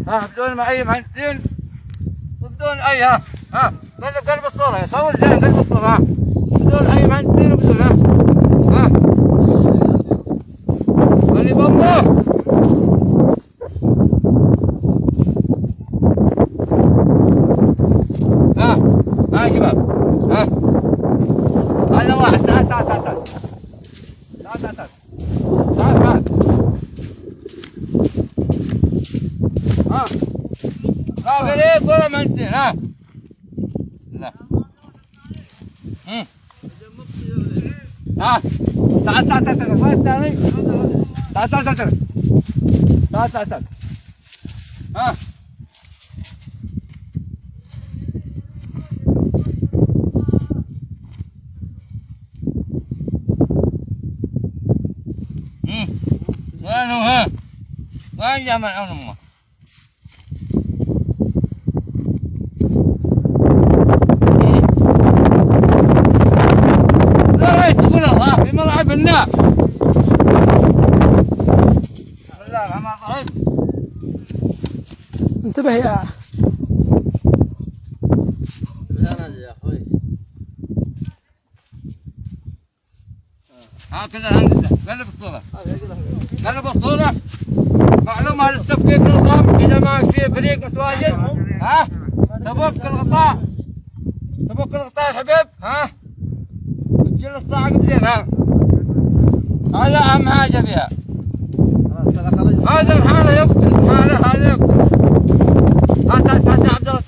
ها بدون ما اي مهندسين بدون اي ها قلب الصورة يا صور زين قلب الصورة ها بدون اي مهندسين وبدون ها خلي بامه ها شباب ها هذا واحد تعال تعال تعال تعال تعال تعال تعال تعال ها لا غريب ولا مهندسين ها لا ها تعال تعال تعال تعال وين الثاني تعال تعال تعال تعال تعال تعال ها وين هو ها وين جمال امه لا تقول الله في ملعب النار بسم الله الرحمن الرحيم انتبه يا هكذا الهندسة قلب الصورة قلب الصورة معلومة للتفكيك النظام إذا ما في فريق متواجد ها تبك الغطاء تبك الغطاء الحبيب ها تشيل الصاعق بزين ها هذا أهم حاجة فيها هذا الحالة يقتل الحالة هذا يقتل هات عبد الله